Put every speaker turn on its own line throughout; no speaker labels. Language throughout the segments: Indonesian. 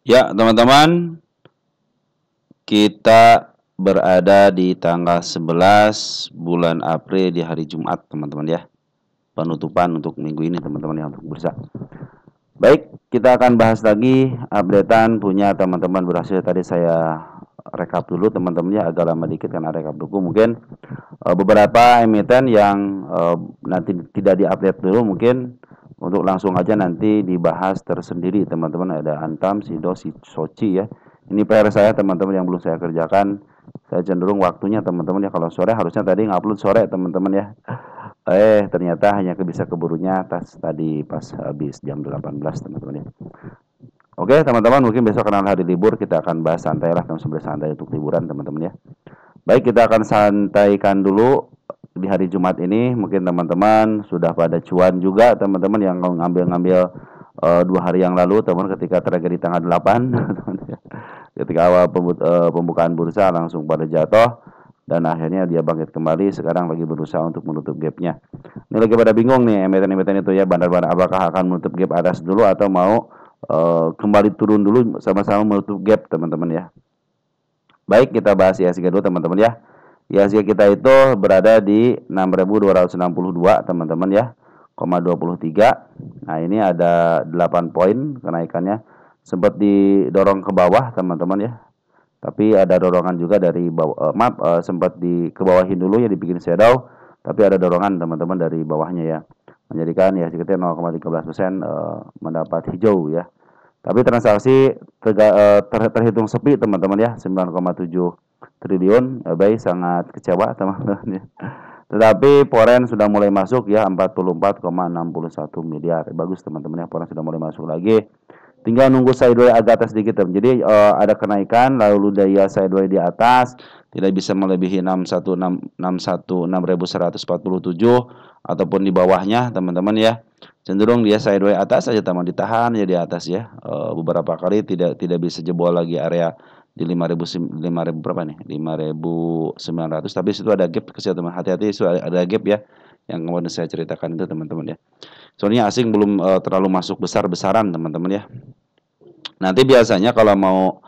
Ya, teman-teman, kita berada di tanggal 11 bulan April di hari Jumat, teman-teman ya. Penutupan untuk minggu ini, teman-teman ya, untuk bursa. Baik, kita akan bahas lagi updatean punya teman-teman berhasil. Tadi saya rekap dulu teman-teman ya, agak lama dikit karena rekap dulu. Mungkin beberapa emiten yang nanti tidak diupdate dulu, mungkin untuk langsung aja nanti dibahas tersendiri teman-teman. Ada Antam, Sido, Soci ya. Ini PR saya teman-teman yang belum saya kerjakan. Saya cenderung waktunya teman-teman ya, kalau sore harusnya tadi ngupload sore teman-teman ya. Ternyata hanya bisa keburunya tadi pas habis jam 18 teman-teman ya. Oke teman-teman, mungkin besok karena hari libur kita akan bahas santai lah, teman santai untuk liburan teman-teman ya. Baik, kita akan santaikan dulu di hari Jumat ini. Mungkin teman-teman sudah pada cuan juga, teman-teman yang ngambil-ngambil 2 hari yang lalu, teman ketika tragedi tanggal 8, ketika awal pembukaan bursa langsung pada jatuh dan akhirnya dia bangkit kembali. Sekarang lagi berusaha untuk menutup gapnya. Ini lagi pada bingung nih emiten-emiten itu ya, bandar-bandar apakah akan menutup gap atas dulu atau mau kembali turun dulu sama-sama menutup gap teman-teman ya. Baik, kita bahas IHSG dulu teman-teman ya. IHSG kita itu berada di 6.262 teman-teman ya, 23. Nah, ini ada 8 poin kenaikannya. Sempat didorong ke bawah teman-teman ya. Tapi ada dorongan juga dari bawah, sempat ke bawahin dulu ya, dibikin shadow. Tapi ada dorongan teman-teman dari bawahnya ya. Menjadikan IHSG kita 0,13% mendapat hijau ya. Tapi transaksi terhitung sepi teman-teman ya, 9,7 triliun. Baik, sangat kecewa teman-teman ya. Tetapi Foreign sudah mulai masuk ya, 44,61 miliar. Bagus teman-teman ya, Foreign sudah mulai masuk lagi. Tinggal nunggu sideways agak atas sedikit. Jadi ada kenaikan, lalu daya sideways di atas tidak bisa melebihi 6.147 ataupun di bawahnya teman-teman ya. Cenderung dia sideways atas saja teman, ditahan ya di atas ya. Beberapa kali tidak bisa jebol lagi area di 5.000 berapa nih? 5.900, tapi situ ada gap kecil teman. Hati-hati, itu ada gap ya yang kemudian saya ceritakan itu teman-teman ya. Soalnya asing belum terlalu masuk besar-besaran teman-teman ya. Nanti biasanya kalau mau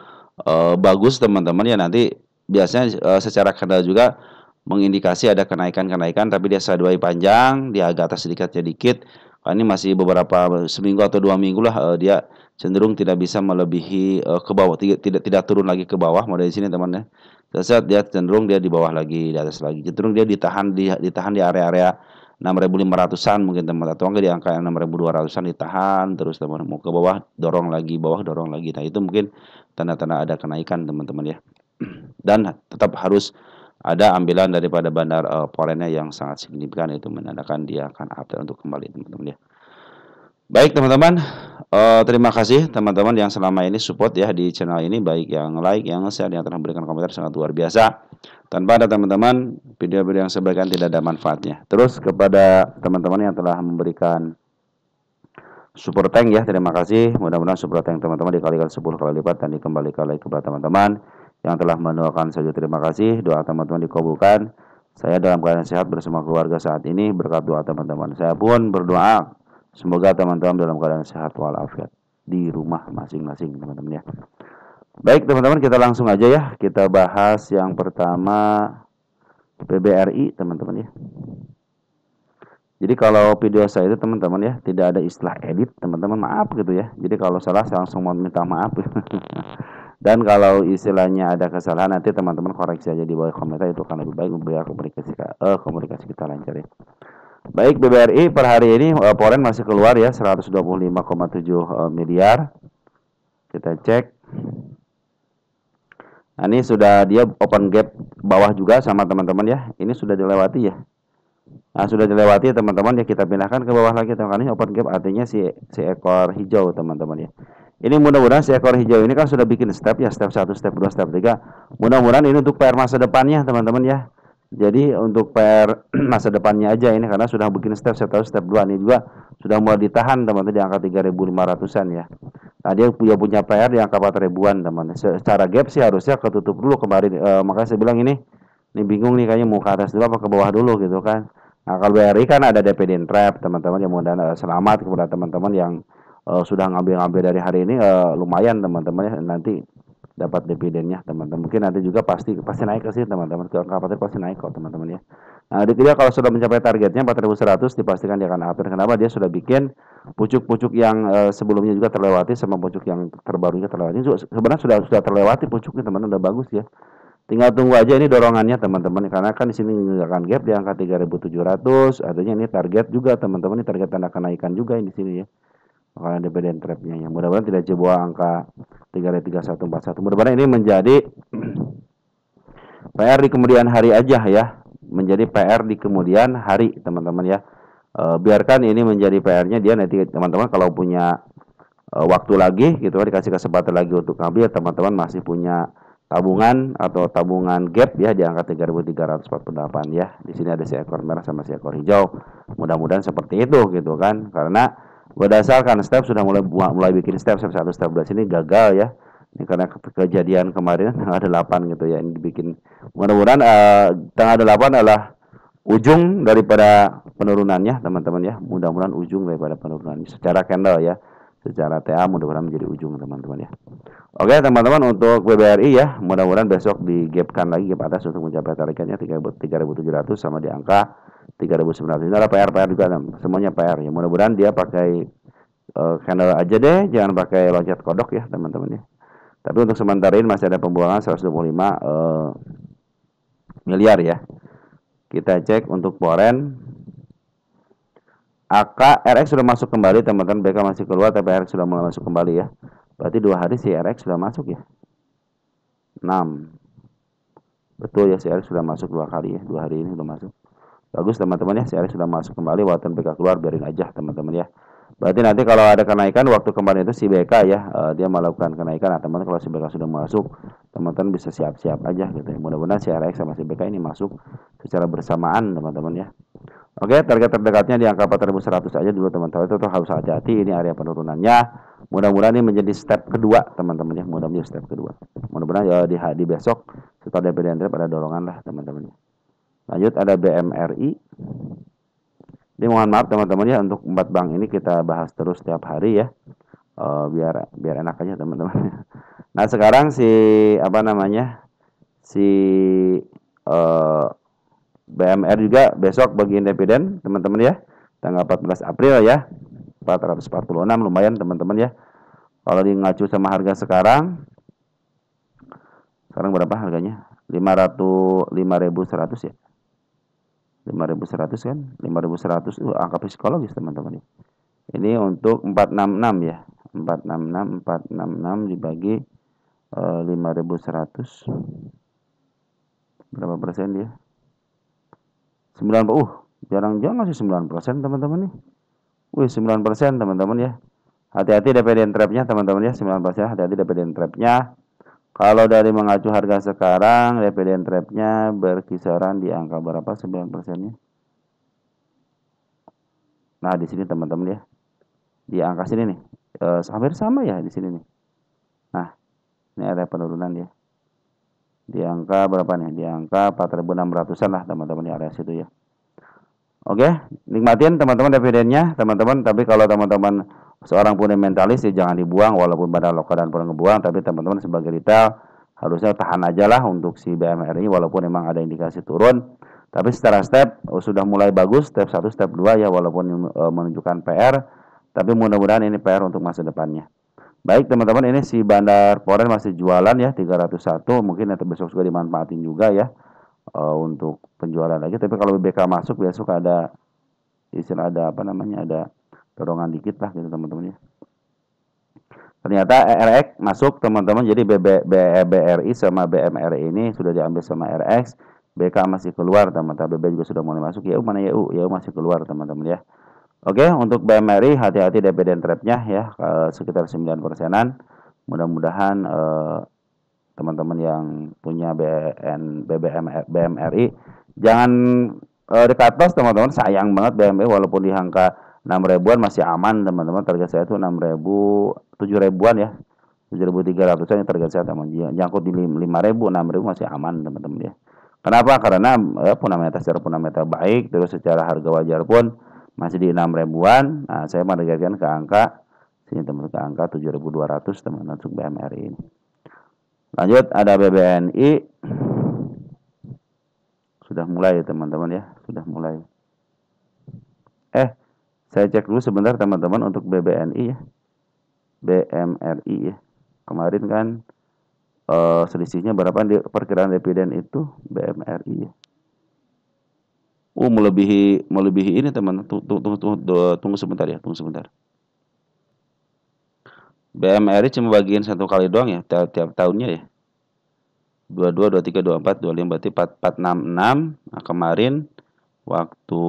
bagus teman-teman ya, nanti biasanya secara kendala juga mengindikasi ada kenaikan-kenaikan, tapi dia sideways panjang, dia agak atas sedikit. Ini masih beberapa seminggu atau 2 minggu lah, dia cenderung tidak bisa melebihi ke bawah, tidak turun lagi ke bawah. Mau dari sini teman ya. Saat dia cenderung dia di bawah lagi, di atas lagi. Cenderung dia ditahan di area-area 6.500-an mungkin teman, atau enggak di angka 6.200-an ditahan terus teman, mau ke bawah dorong lagi, bawah dorong lagi. Nah, itu mungkin tanda-tanda ada kenaikan teman-teman ya. Dan tetap harus ada ambilan daripada bandar foreignnya yang sangat signifikan, itu menandakan dia akan update untuk kembali teman-teman ya. Baik teman-teman, terima kasih teman-teman yang selama ini support ya di channel ini, baik yang like, yang share, yang telah memberikan komentar, sangat luar biasa. Tanpa ada teman-teman, video-video yang saya berikan tidak ada manfaatnya. Terus kepada teman-teman yang telah memberikan super tank ya, terima kasih. Mudah-mudahan super tank teman-teman dikalikan 10 kali lipat dan dikembalikan lagi kepada teman-teman yang telah mendoakan saya. Terima kasih, doa teman-teman dikabulkan. Saya dalam keadaan sehat bersama keluarga saat ini berkat doa teman-teman. Saya pun berdoa semoga teman-teman dalam keadaan sehat walafiat di rumah masing-masing teman-teman ya. Baik teman-teman, kita langsung aja ya. Kita bahas yang pertama PBRI teman-teman ya. Jadi kalau video saya itu teman-teman ya, tidak ada istilah edit teman-teman, maaf gitu ya. Jadi kalau salah saya langsung mau minta maaf. Dan kalau istilahnya ada kesalahan, nanti teman-teman koreksi aja di bawah komentar, itu akan lebih baik biar komunikasi kita lancar ya. Baik, BBRI per hari ini Foreign masih keluar ya, 125,7 miliar. Kita cek. Nah, ini sudah dia open gap bawah juga sama teman-teman ya. Ini sudah dilewati ya. Nah, sudah dilewati teman-teman ya, kita pindahkan ke bawah lagi teman-teman. Ini open gap artinya si ekor hijau teman-teman ya. Ini mudah-mudahan si ekor hijau ini kan sudah bikin step ya, step 1, step 2, step 3. Mudah-mudahan ini untuk PR masa depannya teman-teman ya. Jadi untuk PR masa depannya aja ini, karena sudah bikin step 1, step 2 ini juga sudah mulai ditahan teman-teman di angka 3.500-an ya. Nah, dia punya PR di angka 4.000-an teman. Secara gap sih harusnya ketutup dulu kemarin. Makanya saya bilang ini bingung nih, kayaknya mau ke atas dulu apa ke bawah dulu gitu kan. Nah, kalau BRI kan ada DPD trap teman-teman, yang mudah-mudahan selamat kepada teman-teman yang sudah ngambil-ngambil dari hari ini, lumayan teman-teman ya, nanti dapat dividennya teman-teman. Mungkin nanti juga pasti naik ke sini teman-teman, ke angka 40 pasti naik kok teman-teman ya. Nah, dia kalau sudah mencapai targetnya 4.100 dipastikan dia akan uptrend. Kenapa? Dia sudah bikin pucuk-pucuk yang sebelumnya juga terlewati sama pucuk yang terbaru juga terlewati. Sebenarnya sudah terlewati pucuknya teman-teman, udah bagus ya. Tinggal tunggu aja ini dorongannya teman-teman, karena kan di sini meninggalkan gap di angka 3.700, artinya ini target juga teman-teman, ini target tanda kenaikan juga ini di sini ya. Makanya dividend trapnya ya. Mudah-mudahan tidak jebol angka 3.3141. Mudah-mudahan ini menjadi PR di kemudian hari aja ya. Menjadi PR di kemudian hari teman-teman ya. Biarkan ini menjadi PR-nya dia nanti teman-teman kalau punya waktu lagi gitu kan, dikasih kesempatan lagi untuk ngambil, teman-teman masih punya tabungan atau tabungan gap ya di angka 3.348 ya. Di sini ada seekor merah sama seekor hijau. Mudah-mudahan seperti itu gitu kan. Karena berdasarkan step sudah mulai bikin step 1, step 2 sini gagal ya. Ini karena kejadian kemarin tanggal 8 gitu ya. Ini dibikin, mudah-mudahan tanggal 8 adalah ujung daripada penurunannya teman-teman ya. Mudah-mudahan ujung daripada penurunannya secara candle ya. Secara TA mudah-mudahan menjadi ujung teman-teman ya. Oke teman-teman, untuk BBRI ya, mudah-mudahan besok digapkan lagi gap atas untuk mencapai targetnya 3.700 sama di angka 3.900. Ini adalah PR juga, semuanya PR ya. Mudah-mudahan dia pakai candle aja deh, jangan pakai loncat kodok ya teman-teman ya. Tapi untuk sementara ini masih ada pembuangan 125 miliar ya. Kita cek untuk foreign. AK RX sudah masuk kembali teman-teman, BK masih keluar tapi RX sudah mulai masuk kembali ya. Berarti 2 hari si RX sudah masuk ya. 6. Betul ya, si RX sudah masuk 2 kali ya. 2 hari ini sudah masuk. Bagus teman-teman ya, si RX sudah masuk kembali, walaupun BK keluar biarin aja teman-teman ya. Berarti nanti kalau ada kenaikan, waktu kemarin itu si BK ya, dia melakukan kenaikan. Nah teman-teman, kalau si BK sudah masuk, teman-teman bisa siap-siap aja gitu ya. Mudah-mudahan si RX sama si BK ini masuk secara bersamaan teman-teman ya. Oke, target terdekatnya di angka 4.100 aja dulu teman-teman. Itu harus hati-hati, ini area penurunannya. Mudah-mudahan ini menjadi step kedua teman-teman ya. Mudah-mudahan step kedua. Mudah-mudahan ya di besok setelah dividend trap ada dorongan lah teman-teman ya. Lanjut ada BMRI. Ini mohon maaf teman-teman ya, untuk 4 bank ini kita bahas terus setiap hari ya. Biar enak aja teman-teman. Nah, sekarang si BMR juga besok bagiin dividen teman-teman ya, tanggal 14 April ya, 446 lumayan teman-teman ya. Kalau di ngacu sama harga sekarang berapa harganya? 5.100 ya, 5.100 kan, 5.100 itu angka psikologis teman-teman ya. Ini untuk 466 ya, 466 dibagi 5.100 berapa persen dia? 90, jarang-jarang masih 9% teman-teman nih. 9% teman-teman ya. Hati-hati dividend trapnya teman-teman ya, 9%. Hati-hati dividend trapnya. Kalau dari mengacu harga sekarang, dividend trapnya berkisaran di angka berapa 9%-nya? Nah, di sini teman-teman ya. Di angka sini nih. Hampir sama ya di sini nih. Nah, ini ada penurunan ya. Di angka berapa nih? Di angka 4.600-an lah teman-teman di area situ ya. Oke, nikmatin teman-teman dividennya teman-teman. Tapi kalau teman-teman seorang fundamentalis ya jangan dibuang, walaupun pada lokal dan pernah ngebuang. Tapi teman-teman sebagai retail harusnya tahan aja lah untuk si BMR ini, walaupun memang ada indikasi turun. Tapi secara step sudah mulai bagus, step 1, step 2 ya, walaupun menunjukkan PR. Tapi mudah-mudahan ini PR untuk masa depannya. Baik teman-teman, ini si Bandar Foreign masih jualan ya 301, mungkin nanti besok juga dimanfaatin juga ya untuk penjualan lagi. Tapi kalau BBK masuk besok ada istilah ada dorongan dikit lah gitu teman-teman ya. Ternyata RX masuk teman-teman, jadi BRI sama BMRI ini sudah diambil sama RX, BK masih keluar teman-teman, BB juga sudah mulai masuk, YU mana YU masih keluar teman-teman ya. Oke, untuk BMRI hati-hati dividend trapnya ya, sekitar 9%-an. Mudah-mudahan teman-teman yang punya BMRI jangan dekat tos teman-teman, sayang banget BMRI walaupun di angka 6 ribuan masih aman teman-teman. Target saya itu 7 ribuan ya, 7.300-an yang target saya teman-teman. Jangkut di 5.000, 6.000 masih aman teman-teman ya. Kenapa? Karena secara fundamental baik, terus secara harga wajar pun masih di 6 ribuan. Nah, saya menargetkan ke angka Sini teman ke angka 7.200 teman untuk BMRI ini. Lanjut ada BBNI. Sudah mulai teman-teman ya, sudah mulai. Saya cek dulu sebentar teman-teman untuk BBNI ya. BMRI ya. Kemarin kan selisihnya berapa di perkiraan dividen itu BMRI ya. Melebihi ini teman. Tunggu sebentar ya, tunggu sebentar. BMRI cuma bagian satu kali doang ya, tiap tahunnya ya. 22, 23, 24, 25 berarti 466. Nah, kemarin waktu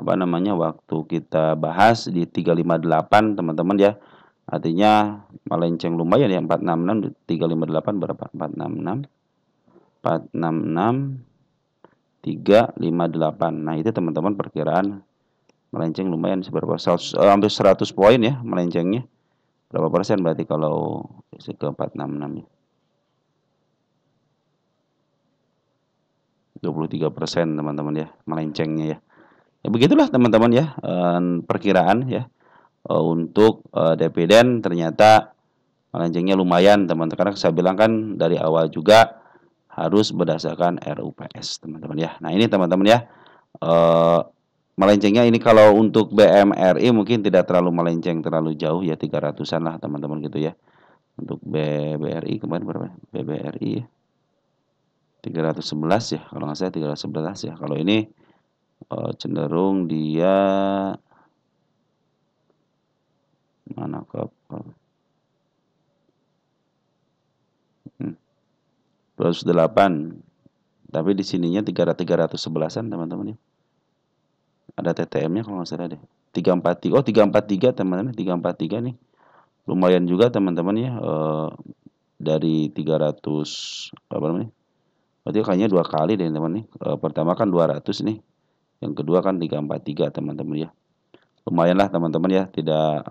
waktu kita bahas di 358 teman-teman ya. Artinya melenceng lumayan ya, 466 358 berapa? 466 358. Nah, itu teman-teman perkiraan melenceng lumayan seberapa? Hampir 100 poin ya melencengnya. Berapa persen berarti kalau ke 466 ya? 23% teman-teman ya melencengnya ya. Ya begitulah teman-teman ya, perkiraan ya untuk dividen ternyata melencengnya lumayan teman-teman. Karena saya bilang kan dari awal juga harus berdasarkan RUPS teman-teman ya. Nah ini teman-teman ya, melencengnya ini kalau untuk BMRI mungkin tidak terlalu melenceng terlalu jauh ya, 300-an lah teman-teman gitu ya. Untuk BBRI kemarin berapa? BBRI ya 311 ya, kalau nggak salah 311 ya. Kalau ini cenderung dia mana ke 208, tapi di sininya 311-an teman-teman ya. Ada TTM-nya kalau nggak salah deh. 343. Oh, 343 teman-teman, 343 nih. Lumayan juga teman-teman ya, dari 300 apa namanya? Berarti kayaknya dua kali deh teman nih. Pertama kan 200 nih. Yang kedua kan 343 teman-teman ya. Lumayan lah teman-teman ya, tidak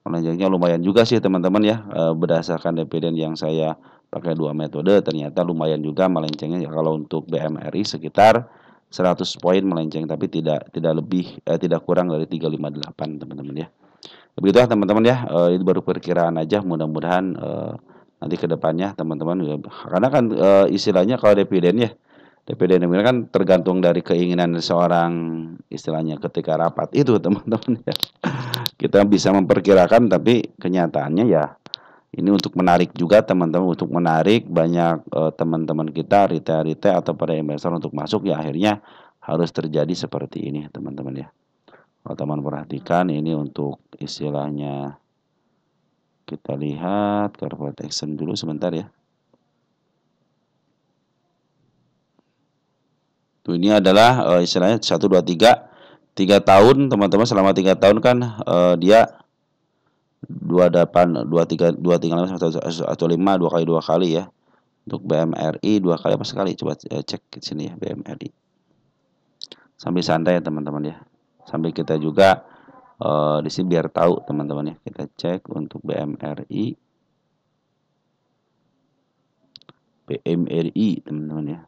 melencengnya lumayan juga sih teman-teman ya. Berdasarkan dividen yang saya pakai dua metode ternyata lumayan juga melencengnya ya. Kalau untuk BMRI sekitar 100 poin melenceng, tapi tidak kurang dari 358 teman-teman ya. Begitulah teman-teman ya, itu baru perkiraan aja, mudah-mudahan nanti ke depannya teman-teman ya, karena kan istilahnya kalau dividen ya, dividen ini kan tergantung dari keinginan seorang istilahnya ketika rapat itu teman-teman ya. Kita bisa memperkirakan tapi kenyataannya ya ini untuk menarik juga teman-teman, untuk menarik banyak teman-teman kita retail atau pada investor untuk masuk ya, akhirnya harus terjadi seperti ini teman-teman ya. Kalau teman perhatikan ini untuk istilahnya, kita lihat corporate action dulu sebentar ya. Tuh ini adalah istilahnya 1 2 3 tahun teman-teman, selama 3 tahun kan dia 28 23 23 atau 5 dua kali ya. Untuk BMRI 2 kali apa sekali? Coba cek di sini ya BMRI. Sambil santai ya teman-teman ya. Sambil kita juga di sini biar tahu teman-teman ya. Kita cek untuk BMRI. BMRI teman-teman ya.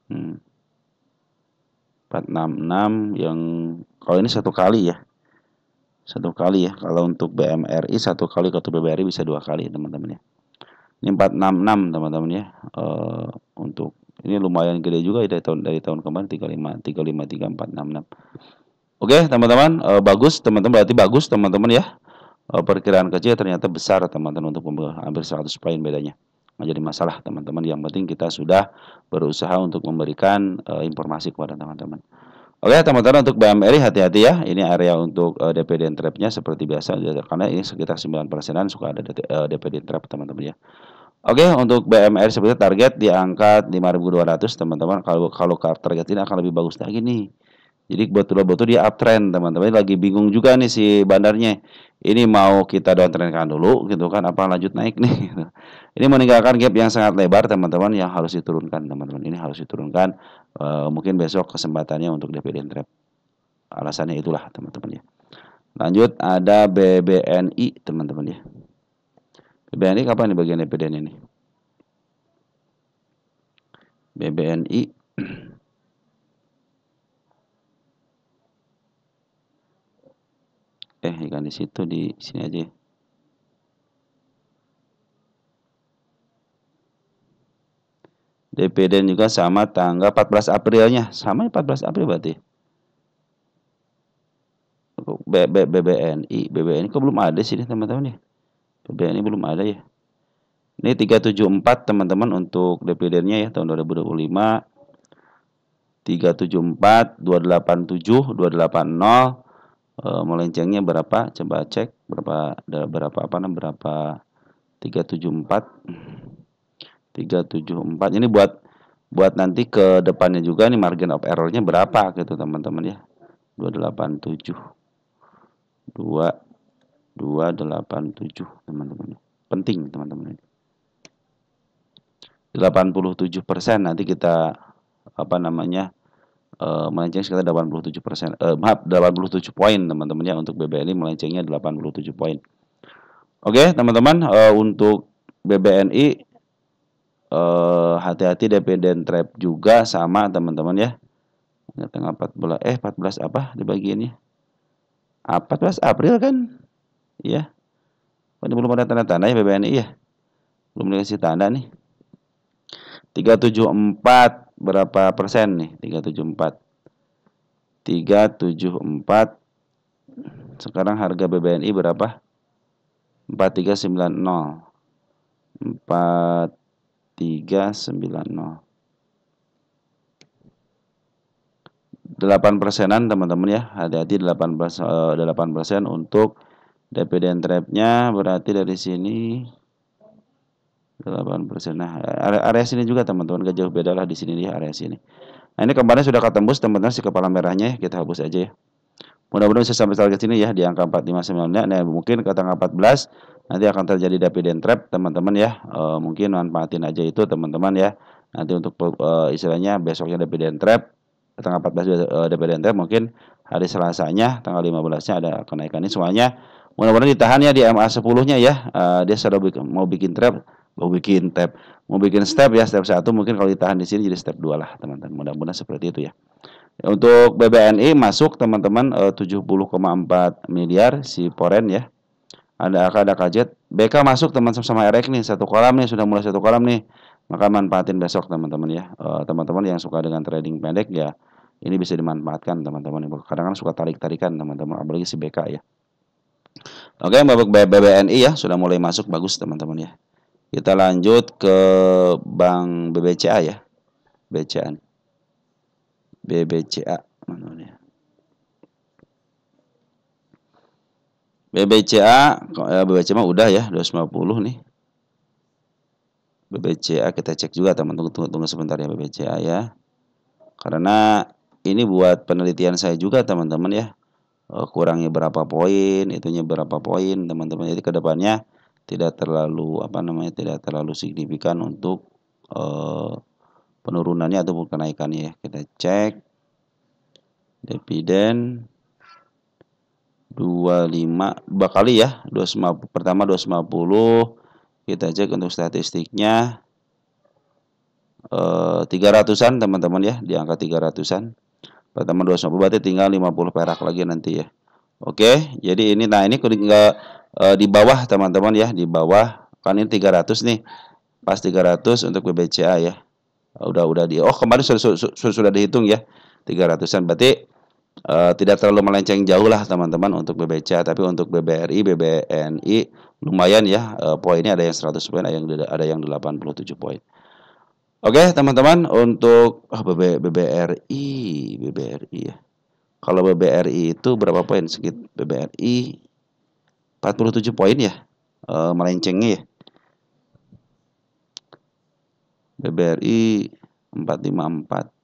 466 yang kalau ini satu kali ya. Satu kali ya. Kalau untuk BMRI satu kali, kalau BBRI bisa 2 kali teman-teman ya. Ini 466 teman-teman ya. Untuk ini lumayan gede juga ya dari tahun kemarin 353 466. Oke teman-teman, bagus teman-teman, berarti bagus teman-teman ya. Perkiraan kecil ternyata besar teman-teman, untuk hampir 100 poin bedanya. Nggak jadi masalah teman-teman, yang penting kita sudah berusaha untuk memberikan informasi kepada teman-teman. Oke teman-teman, untuk BMRI hati-hati ya, ini area untuk dividen trap-nya seperti biasa, karena ini sekitar 9%-an suka ada dividen trap teman-teman ya. Oke, untuk BMRI seperti target di angka 5.200 teman-teman. Kalau target ini akan lebih bagus lagi nih. Jadi betul-betul dia uptrend teman-teman. Lagi bingung juga nih si bandarnya. Ini mau kita downtrendkan dulu gitu kan, apa lanjut naik nih gitu. Ini meninggalkan gap yang sangat lebar teman-teman, yang harus diturunkan teman-teman. Ini harus diturunkan. Mungkin besok kesempatannya untuk dividen trap. Alasannya itulah teman-teman ya. Lanjut ada BBNI teman-teman ya. BBNI kapan nih bagian dividen ini? BBNI Ikan di situ, di sini aja. Dividen juga sama tanggal 14 Aprilnya. Sama 14 April berarti. BBNI kok belum ada sih teman-teman ya. BBNI belum ada ya. Ini 374 teman-teman untuk dividennya ya tahun 2025. 374, 287, 280. Melencengnya berapa? Coba cek berapa apa namanya berapa 374. 374 ini buat nanti ke depannya juga nih margin of errornya berapa gitu teman-teman ya. 287 2287 teman-teman. Penting teman-teman ini. 87% nanti kita apa namanya melenceng sekitar 87%. Maaf 87 poin teman-teman ya untuk BBNI melencengnya 87 poin. Oke, teman-teman untuk BBNI hati-hati dividen trap juga sama teman-teman ya. Tanggal 14 apa di bagiannya? 14 April kan? Ya. Belum ada tanda-tanda ya BBNI ya. Belum dikasih tanda nih. 374 berapa persen nih? 374. 374. Sekarang harga BBNI berapa? 4390. 4390. 8%-an teman-teman ya. Hati-hati 8% untuk dividen trap-nya berarti dari sini 8%. Nah, area sini juga teman-teman gak jauh beda lah di sini di area sini. Nah, ini kemarin sudah ketembus teman-teman si kepala merahnya ya. Kita hapus aja ya. Mudah-mudahan bisa sampai target sini ya di angka 459-nya. Nah, mungkin ke tanggal 14 nanti akan terjadi dividen trap teman-teman ya. Mungkin manfaatin aja itu teman-teman ya. Nanti untuk istilahnya besoknya dividen trap tanggal 14 dividen trap mungkin hari Selasanya tanggal 15-nya ada kenaikan ini semuanya. Mudah-mudahan ditahan ya di MA 10-nya ya. Dia sudah mau bikin step ya, step 1 mungkin kalau ditahan di sini jadi step 2 lah teman-teman. Mudah-mudahan seperti itu ya. Untuk BBNI masuk teman-teman 70,4 miliar si Poren ya. Ada kajet. BK masuk teman-teman sama RX nih satu kolam nih, sudah mulai satu kolam nih. Maka manfaatin besok teman-teman ya. Teman-teman yang suka dengan trading pendek ya ini bisa dimanfaatkan teman-teman. Kadang-kadang suka tarik-tarikan teman-teman apalagi si BK ya. Oke, BBNI ya sudah mulai masuk bagus teman-teman ya. Kita lanjut ke Bank BBCA ya. BBCA mana ya? BBCA mah udah ya 250 nih. BBCA kita cek juga teman-teman, tunggu sebentar ya BBCA ya. Karena ini buat penelitian saya juga teman-teman ya. Kurangnya berapa poin, itunya berapa poin teman-teman. Jadi kedepannya tidak terlalu tidak terlalu signifikan untuk penurunannya ataupun kenaikannya ya. Kita cek dividen 25 dua kali ya, 250 pertama 250. Kita cek untuk statistiknya 300-an teman-teman ya, di angka 300-an. Pertama 250 berarti tinggal 50 perak lagi nanti ya. Oke, jadi ini tinggal di bawah teman-teman ya, di bawah kan ini 300 nih. Pas 300 untuk BBCA ya. Kemarin sudah dihitung ya. 300-an berarti tidak terlalu melenceng jauh lah teman-teman untuk BBCA, tapi untuk BBRI, BBNI lumayan ya, poinnya ada yang 100 poin, ada yang 87 poin. Oke teman-teman, untuk BBRI ya. Kalau BBRI itu berapa poin? BBRI 47 poin ya, melencengnya ya. BBRI 454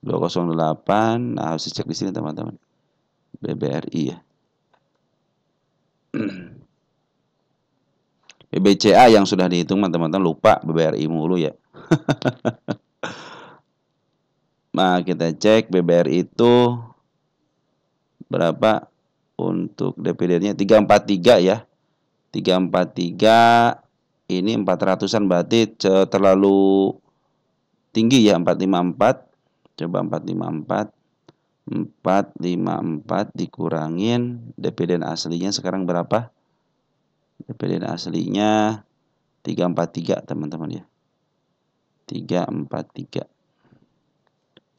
208. Nah, harus dicek di sini teman-teman. BBRI ya. BBCA yang sudah dihitung teman-teman, lupa BBRI mulu ya. Nah, kita cek BBRI itu berapa untuk dividennya 343 ya. 343 ini 400-an berarti terlalu tinggi ya 454. Coba 454. 454 dikurangin dividen aslinya sekarang berapa? Dividen aslinya 343 teman-teman ya. 343.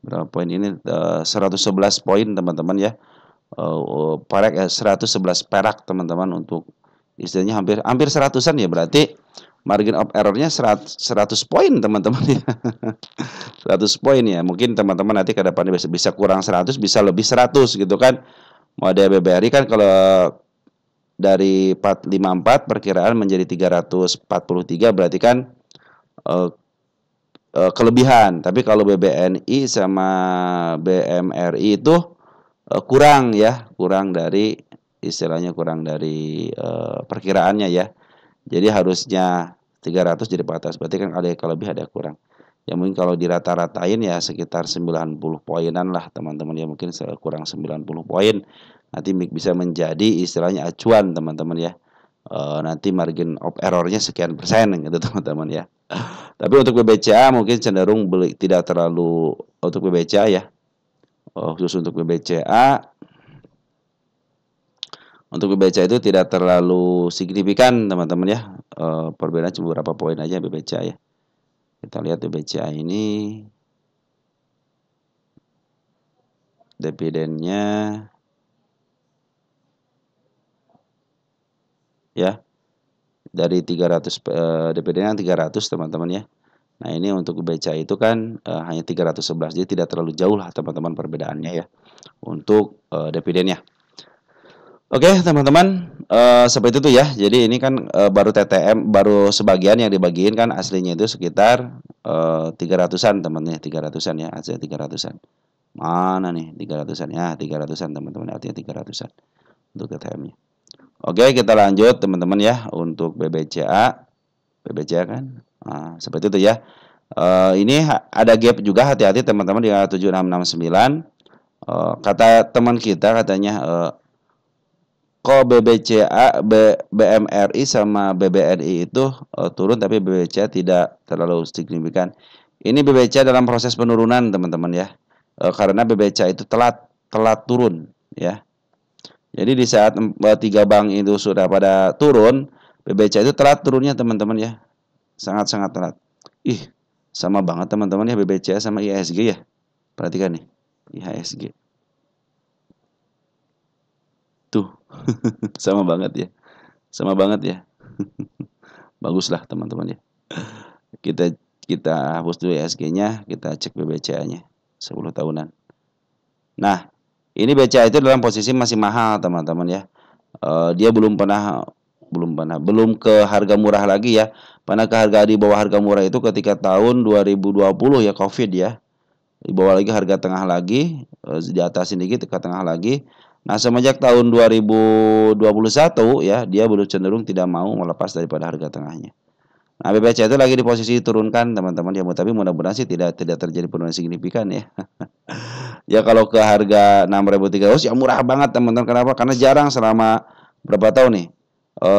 Berapa poin ini? 111 poin teman-teman ya. Perak 111 perak teman-teman untuk istilahnya hampir 100-an ya, berarti margin of errornya 100 poin teman-teman ya. 100 poin ya. Mungkin teman-teman nanti ke depannya bisa kurang 100, bisa lebih 100 gitu kan. Model BBRI kan kalau dari 454 perkiraan menjadi 343 berarti kan kelebihan. Tapi kalau BBNI sama BMRI itu kurang ya, kurang dari istilahnya kurang dari perkiraannya ya. Jadi harusnya 300 jadi 400, berarti kan ada lebih ada kurang. Ya mungkin kalau dirata-ratain ya sekitar 90 poinan lah teman-teman ya, mungkin kurang 90 poin. Nanti bisa menjadi istilahnya acuan teman-teman ya. Nanti margin of errornya sekian persen gitu teman-teman ya. Tapi untuk BBCA mungkin cenderung tidak terlalu, untuk BBCA ya. Khusus untuk BBCA, untuk BBCA itu tidak terlalu signifikan teman-teman ya. Perbedaan cuma beberapa poin aja BBCA ya. Kita lihat BBCA ini dividennya ya dari 300 dividennya 300 teman-teman ya. Nah, ini untuk BBCA itu kan hanya 311, jadi tidak terlalu jauh lah teman-teman perbedaannya ya untuk dividennya. Oke teman-teman, seperti itu ya. Jadi ini kan baru TTM, baru sebagian yang dibagiin kan, aslinya itu sekitar 300-an teman-teman ya, 300-an ya, aslinya 300-an. Mana nih 300-an ya, 300-an teman-teman, artinya 300-an untuk TTM-nya. Oke, kita lanjut teman-teman ya untuk BBCA. BBCA kan, seperti itu ya. Ini ada gap juga, hati-hati teman-teman di 7669. Kata teman kita katanya kok BBCA, BMRI sama BBNI itu turun tapi BBCA tidak terlalu signifikan. Ini BBCA dalam proses penurunan teman-teman ya. Karena BBCA itu telat turun ya. Jadi di saat tiga bank itu sudah pada turun, BBCA itu telat turunnya teman-teman ya. Sangat-sangat telat. Sama banget teman-teman ya BBCA sama IHSG ya. Perhatikan nih, IHSG. Tuh, sama banget ya. Sama banget ya. Baguslah teman-teman ya. Kita hapus dulu IHSG-nya, kita cek BBCA-nya 10 tahunan. Nah, ini BCA itu dalam posisi masih mahal teman-teman ya. Dia belum ke harga murah lagi ya. Pernah ke harga di bawah harga murah itu ketika tahun 2020 ya, Covid ya. Di bawah lagi harga tengah lagi, di atas sedikit ke tengah lagi. Nah, semenjak tahun 2021 ya, dia belum cenderung tidak mau melepas daripada harga tengahnya. Nah, BBCA itu lagi di posisi turunkan teman-teman ya, tapi mudah-mudahan sih tidak terjadi penurunan signifikan ya. Ya kalau ke harga 6.300 ya murah banget teman-teman. Kenapa? Karena jarang selama berapa tahun nih?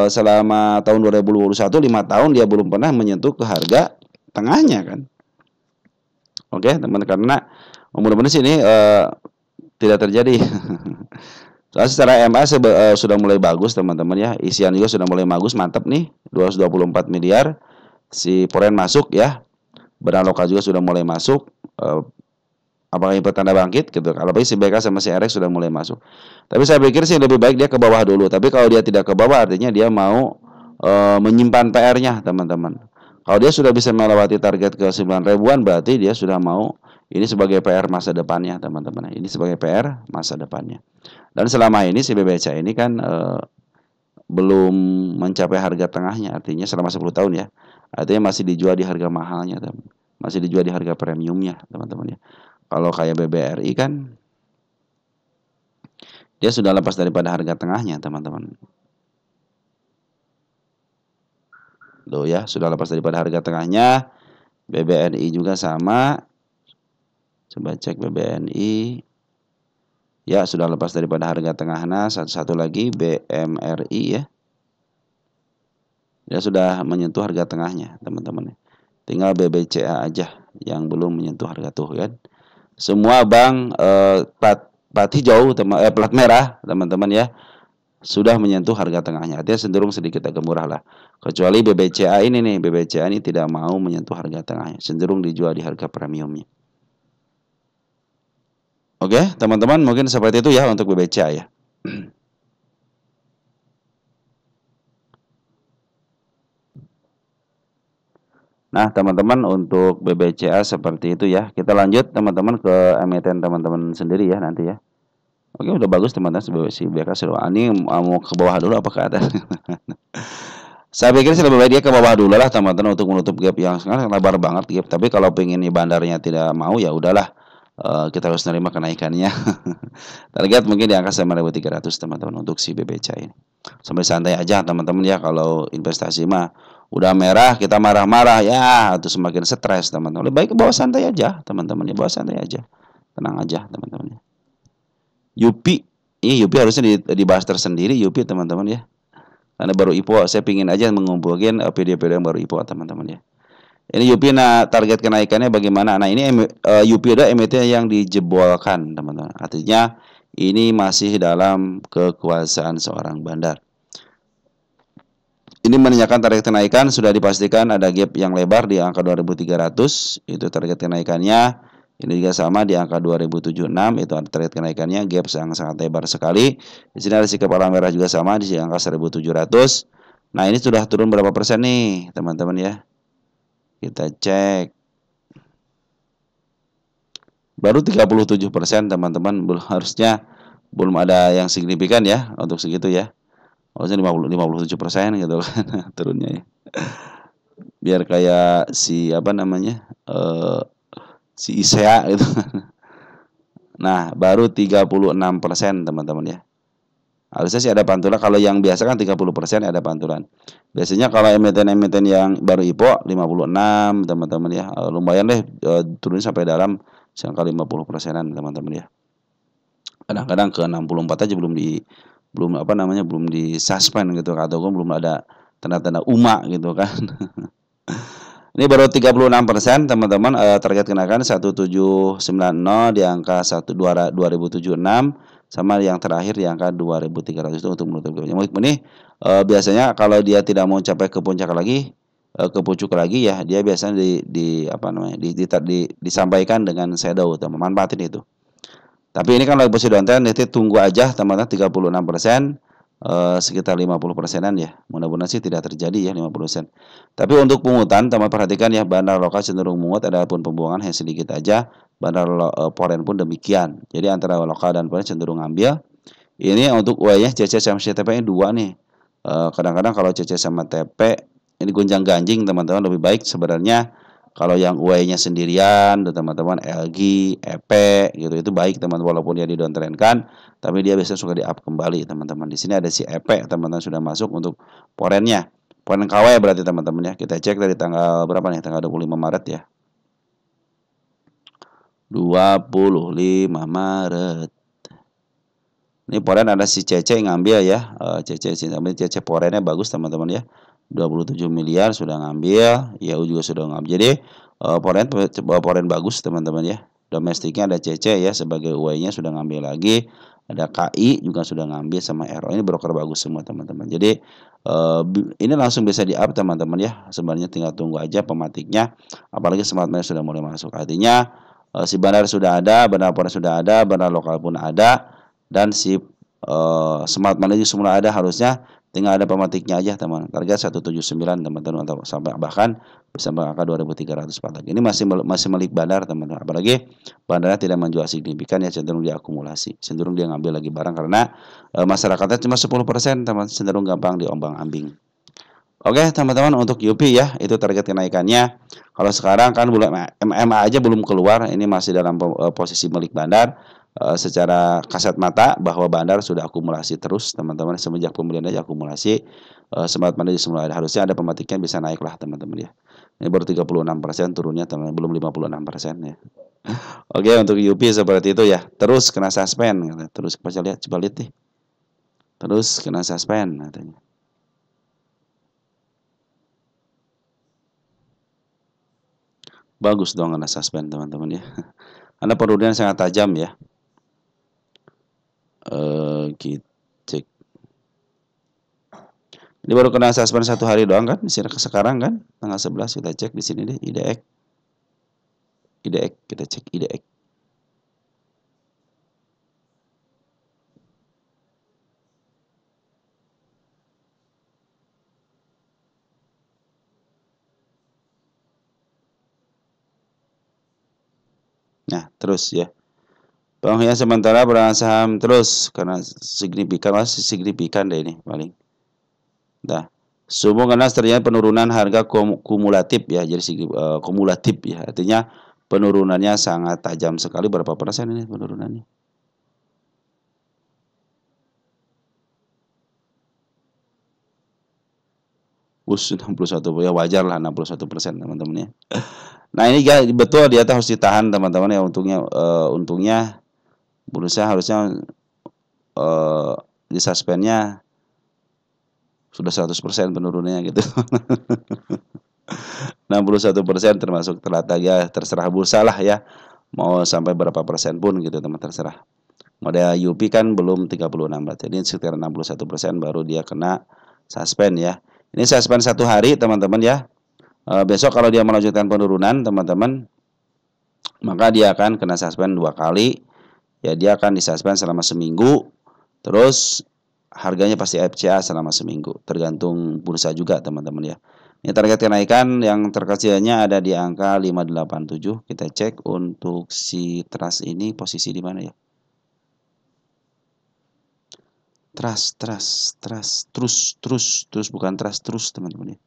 Selama tahun 2021 5 tahun dia belum pernah menyentuh ke harga tengahnya kan. Oke, teman-teman, karena mudah-mudahan sini tidak terjadi. Soalnya secara MA sudah mulai bagus teman-teman ya. Isian juga sudah mulai bagus, mantap nih. 224 miliar. Si Poren masuk ya. Barang lokal juga sudah mulai masuk. Apakah ini pertanda bangkit gitu? Kalau si BK sama si RX sudah mulai masuk. Tapi saya pikir sih lebih baik dia ke bawah dulu. Tapi kalau dia tidak ke bawah artinya dia mau menyimpan PR-nya teman-teman. Kalau dia sudah bisa melewati target ke 9 ribuan berarti dia sudah mau ini sebagai PR masa depannya teman-teman. Ini sebagai PR masa depannya. Dan selama ini si BBCA ini kan belum mencapai harga tengahnya, artinya selama 10 tahun ya. Artinya masih dijual di harga mahalnya, teman. Masih dijual di harga premiumnya, teman-teman ya. Kalau kayak BBRI kan dia sudah lepas daripada harga tengahnya, teman-teman. Loh ya, sudah lepas daripada harga tengahnya. BBNI juga sama. Coba cek BBNI. Ya, sudah lepas daripada harga tengahnya. Satu lagi BMRI ya. Dia sudah menyentuh harga tengahnya, teman-teman. Tinggal BBCA aja yang belum menyentuh harga tuh kan. Semua bank plat hijau, plat merah, teman-teman ya, sudah menyentuh harga tengahnya. Artinya cenderung sedikit agak murah lah. Kecuali BBCA ini nih, BBCA ini tidak mau menyentuh harga tengahnya, cenderung dijual di harga premiumnya. Oke, teman-teman, mungkin seperti itu ya untuk BBCA ya. Nah, teman-teman, untuk BBCA seperti itu ya. Kita lanjut teman-teman ke emiten teman-teman sendiri ya nanti ya. Oke, udah bagus teman-teman si BK sudah. Ini mau ke bawah dulu apa ke atas? Saya pikir sih lebih baik dia ke bawah dulu lah teman-teman untuk menutup gap yang sekarang lebar banget gap. Tapi kalau pengen nih bandarnya tidak mau ya udahlah. Kita harus nerima kenaikannya. Target mungkin di angka 9.300 teman-teman untuk si BBCA ini. Sampai santai aja teman-teman ya, kalau investasi mah udah merah kita marah-marah ya, atau semakin stres teman-teman. Lebih baik ke bawah santai aja teman-teman ya, bawah santai aja. Tenang aja teman-teman ya. Yupi, ini Yupi harusnya dibahas tersendiri Yupi teman-teman ya. Karena baru IPO, saya pingin aja mengumpulkan video-video yang baru IPO teman-teman ya. Ini Yupi, nah target kenaikannya bagaimana? Nah ini Yupi ada emiten yang dijebolkan teman-teman. Artinya ini masih dalam kekuasaan seorang bandar. Ini menanyakan target kenaikan sudah dipastikan ada gap yang lebar di angka 2.300, itu target kenaikannya. Ini juga sama di angka 2.076, itu ada target kenaikannya, gap yang sangat lebar sekali. Di sini ada sikap palang merah juga sama di angka 1.700. Nah, ini sudah turun berapa persen nih, teman-teman ya? Kita cek. Baru 37% teman-teman, belum, harusnya belum ada yang signifikan ya untuk segitu ya. Harusnya 57% gitu kan turunnya ya. Biar kayak si apa namanya? Si ISEA gitu. Nah, baru 36% teman-teman ya. Harusnya sih ada pantulan. Kalau yang biasa kan 30% ada pantulan. Biasanya kalau emiten-emiten yang baru IPO 56 teman-teman ya. Lumayan deh turunnya sampai dalam angka 50%-an teman-teman ya. Kadang-kadang ke 64 aja belum apa namanya, belum di suspend gitu, atau belum ada tanda-tanda UMA gitu kan. Ini baru 36% teman-teman, target kenaikan 1790 di angka 2076, sama yang terakhir di angka 2300 itu untuk menutup gapnya. Ini biasanya kalau dia tidak mau capai ke puncak lagi, ke pucuk lagi ya, dia biasanya di apa namanya, disampaikan dengan shadow, teman manfaatin itu. Tapi ini kan lagi posisi downtrend, nanti tunggu aja teman-teman 36%, sekitar 50%-an ya. Mudah-mudahan sih tidak terjadi ya 50%. Tapi untuk pungutan, teman perhatikan ya, bandar lokal cenderung menguat, adapun pembuangan hanya sedikit aja. Bandar foreign pun demikian. Jadi antara lokal dan foreign cenderung ngambil. Ini untuk UE-nya CC sama CTP-nya dua nih. Kadang-kadang kalau CC sama TP ini gonjang-ganjing teman-teman, lebih baik sebenarnya kalau yang UE-nya sendirian, teman-teman LG, EP gitu, itu baik teman-teman, walaupun dia didowntrendkan, tapi dia biasanya suka di up kembali teman-teman. Di sini ada si EP teman-teman sudah masuk untuk porennya. Poren KW berarti teman-teman ya. Kita cek dari tanggal berapa nih? Tanggal 25 Maret ya. 25 Maret. Ini poren ada si Cece yang ngambil ya. Cece porennya bagus teman-teman ya. 27 miliar sudah ngambil, YAU juga sudah ngambil. Jadi poren bagus teman-teman ya. Domestiknya ada CC ya sebagai UE-nya sudah ngambil lagi. Ada KI juga sudah ngambil, sama RO. Ini broker bagus semua teman-teman. Jadi ini langsung bisa di-up teman-teman ya. Sebenarnya tinggal tunggu aja pematiknya. Apalagi Smart Money sudah mulai masuk. Artinya si bandar sudah ada, bandar foreign sudah ada, bandar lokal pun ada, dan si Smart Money semua ada, harusnya tinggal ada pematiknya aja teman. Target 179 teman-teman, atau sampai bahkan bisa angka 2.300 lagi. Ini masih milik bandar teman-teman. Apalagi bandarnya tidak menjual signifikan ya, cenderung diakumulasi, cenderung dia ngambil lagi barang karena masyarakatnya cuma 10% teman, cenderung gampang diombang-ambing. Oke teman-teman, untuk UP ya itu target kenaikannya. Kalau sekarang kan bulan MMA aja belum keluar, ini masih dalam posisi milik bandar. Secara kasat mata bahwa bandar sudah akumulasi terus teman-teman, semenjak pembelian aja akumulasi. Smart Money semula harusnya ada pematikan, bisa naik lah teman-teman ya. Ini baru 36% turunnya teman, belum 56% ya. Oke, untuk UP seperti itu ya. Terus kena suspend, terus coba lihat nih. Terus kena suspend katanya. Bagus dong kena suspend teman-teman ya. Karena penurunan sangat tajam ya. Kita cek. Ini baru kena suspend 1 hari doang kan? Di sini sekarang kan tanggal 11 kita cek di sini deh IDX. IDX kita cek IDX. Nah, terus ya. Penghunian sementara perorangan saham terus karena signifikan, masih signifikan deh ini paling. Nah, sumber karena terjadi penurunan harga kumulatif ya, jadi kumulatif ya, artinya penurunannya sangat tajam sekali. Berapa persen ini penurunannya? Us 61 ya, wajar lah 61% teman-teman ya. Nah ini betul dia harus ditahan teman-teman ya, untungnya bursa harusnya disuspendnya sudah 100% penurunannya gitu. 61% termasuk telat ya, terserah bursa lah ya. Mau sampai berapa persen pun gitu teman, terserah. Model UP kan belum 36 berarti ini sekitar 61% baru dia kena suspend ya. Ini suspend 1 hari teman-teman ya. Besok kalau dia melanjutkan penurunan teman-teman, maka dia akan kena suspend 2 kali. Ya dia akan disuspend selama seminggu. Terus harganya pasti FCA selama seminggu. Tergantung bursa juga teman-teman ya. Ini target kenaikan yang terkecilnya ada di angka 587. Kita cek untuk si trust ini posisi di mana ya? Terus bukan terus teman-teman ya.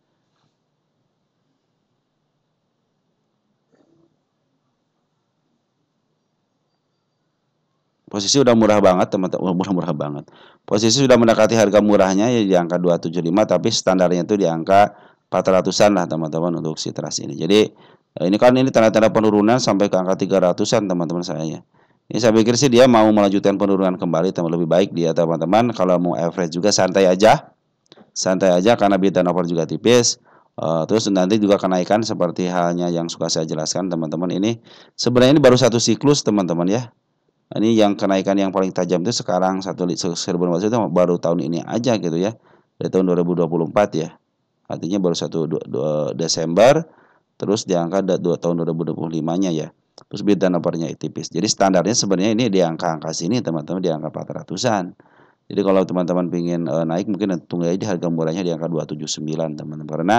Posisi udah murah banget teman-teman, murah banget. Posisi sudah mendekati harga murahnya ya di angka 275, tapi standarnya itu di angka 400-an lah teman-teman untuk si trust ini. Jadi ini kan ini tanda-tanda penurunan sampai ke angka 300-an teman-teman saya. Ini saya pikir sih dia mau melanjutkan penurunan kembali, teman, lebih baik dia teman-teman kalau mau average juga santai aja. Santai aja karena bid dan offer juga tipis. Terus nanti juga kenaikan seperti halnya yang suka saya jelaskan teman-teman, ini sebenarnya ini baru satu siklus teman-teman ya. Ini yang kenaikan yang paling tajam itu sekarang 1.000 itu baru tahun ini aja gitu ya. Dari tahun 2024 ya. Artinya baru 1 Desember terus diangkat tahun 2025-nya ya. Terus bid dan offernya tipis. Jadi standarnya sebenarnya ini di angka-angka sini teman-teman, di angka 400-an. Jadi kalau teman-teman ingin naik mungkin tunggu aja di harga murahnya di angka 279 teman-teman. Karena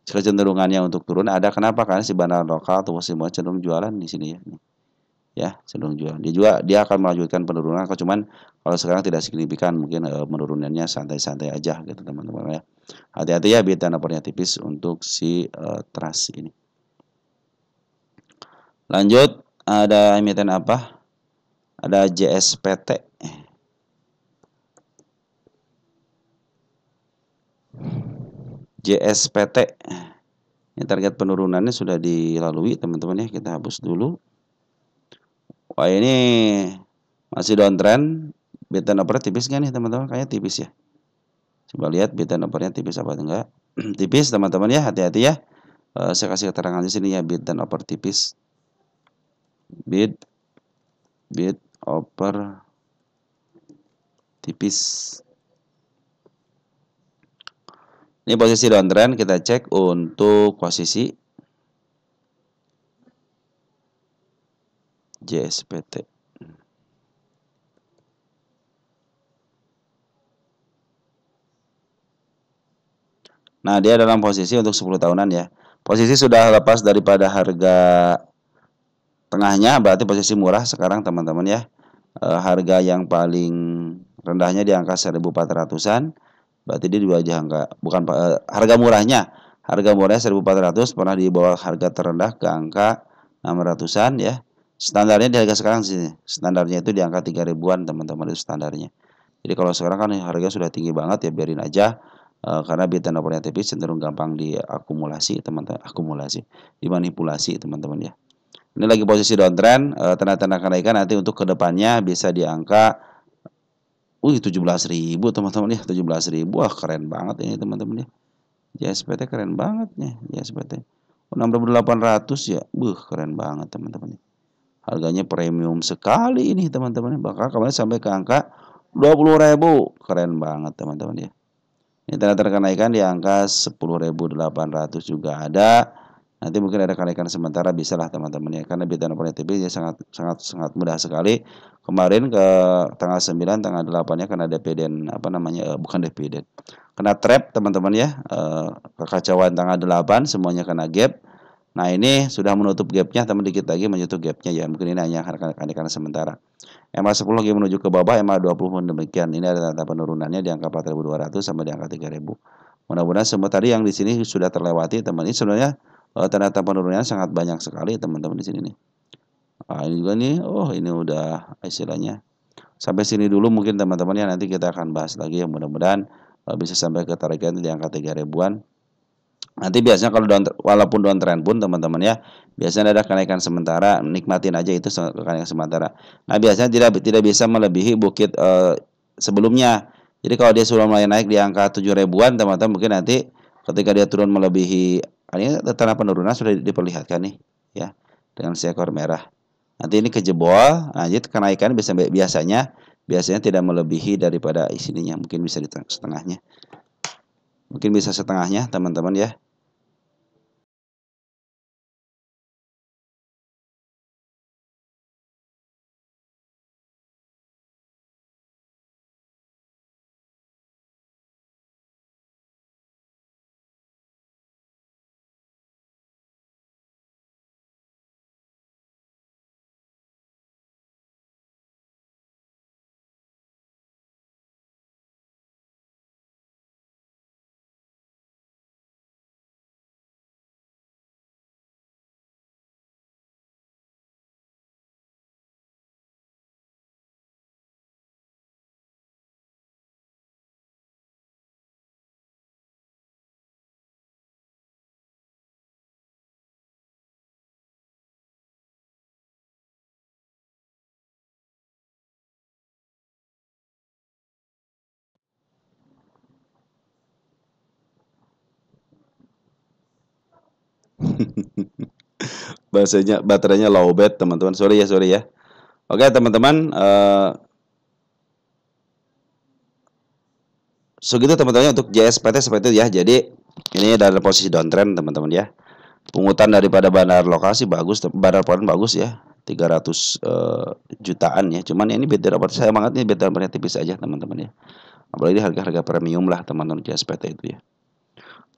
kecenderungannya untuk turun ada, kenapa? Karena si bandar lokal atau semua cenderung jualan di sini ya. Ya, cenderung jual. Dia akan melanjutkan penurunan, cuman kalau sekarang tidak signifikan, mungkin menurunannya santai-santai aja gitu teman-teman ya. Hati-hati ya, bid dan offernya tipis untuk si trust ini. Lanjut, ada emiten apa? Ada JSPT. JSPT. Ini target penurunannya sudah dilalui teman-teman ya, kita hapus dulu. Wah ini masih downtrend. Bid dan offer tipis nggak nih teman-teman? Kayaknya tipis ya. Coba lihat bid dan offernya tipis apa enggak. Tipis teman-teman ya, hati-hati ya. Saya kasih keterangan di sini ya, bid dan offer tipis. Bid offer tipis. Ini posisi downtrend, kita cek untuk posisi JSPT. Nah, dia dalam posisi untuk 10 tahunan ya. Posisi sudah lepas daripada harga tengahnya, berarti posisi murah sekarang teman-teman ya. Harga yang paling rendahnya di angka 1.400-an. Berarti dia di wajah angka, bukan harga murahnya. Harga murahnya 1.400, pernah di bawah harga terendah ke angka 600-an ya. Standarnya di harga sekarang sih. Standarnya itu di angka 3.000-an teman-teman, itu standarnya. Jadi kalau sekarang kan harga sudah tinggi banget ya, biarin aja. Karena bid dan offernya tipis cenderung gampang diakumulasi teman-teman, dimanipulasi teman-teman ya. Ini lagi posisi downtrend, tanda-tanda kenaikan nanti untuk kedepannya bisa di angka 17.000 teman-teman ya, 17.000. Wah, keren banget ini teman-teman ya. JSPT keren banget nih, JSPT. 6.800 ya. Keren banget teman-teman. Harganya premium sekali ini teman-teman. Bahkan kemarin sampai ke angka 20.000, keren banget teman-teman ya. Ini tanda-tanda kenaikan di angka 10.800 juga ada. Nanti mungkin ada kenaikan sementara, bisa lah teman-teman ya. Karena Bitcoin volatility ya sangat sangat sangat mudah sekali. Kemarin ke tanggal 9, tanggal 8-nya kena dividen apa namanya? Bukan dividen. Kena trap teman-teman ya. Kekacauan tanggal 8 semuanya kena gap. Nah, ini sudah menutup gapnya, teman, dikit lagi menutup gapnya ya. Mungkin ini hanya kenaikan sementara. MA10 lagi menuju ke bawah, MA20 pun demikian. Ini ada tanda penurunannya di angka 4.200 sampai di angka 3.000. Mudah-mudahan semua tadi yang di sini sudah terlewati, teman. Ini sebenarnya tanda-tanda penurunannya sangat banyak sekali, teman-teman di sini nih. Nah, ini juga nih, oh ini udah istilahnya. Sampai sini dulu mungkin teman-teman ya, nanti kita akan bahas lagi ya, mudah-mudahan bisa sampai ke target di angka 3.000-an. Nanti biasanya kalau walaupun downtrend pun teman-teman ya, biasanya ada kenaikan sementara, nikmatin aja itu kenaikan sementara. Nah, biasanya tidak bisa melebihi bukit sebelumnya. Jadi kalau dia sudah mulai naik di angka 7.000-an, teman-teman, mungkin nanti ketika dia turun melebihi, ini tanda penurunan sudah diperlihatkan nih ya, dengan seekor merah. Nanti ini kejebol, nah jadi kenaikan biasanya tidak melebihi daripada isinya, mungkin bisa di setengahnya. Mungkin bisa setengahnya, teman-teman ya. Bahasanya baterainya low bat, teman-teman. Sorry ya. Oke, teman-teman, segitu teman-teman untuk JSPT seperti itu ya. Jadi ini dalam posisi downtrend, teman-teman ya. Pungutan daripada bandar lokasi bagus, bandar poin bagus ya. 300 jutaan ya. Cuman ini beda dapat saya banget nih, beda tipis aja teman-teman ya. Apalagi harga-harga premium lah teman-teman JSPT itu ya.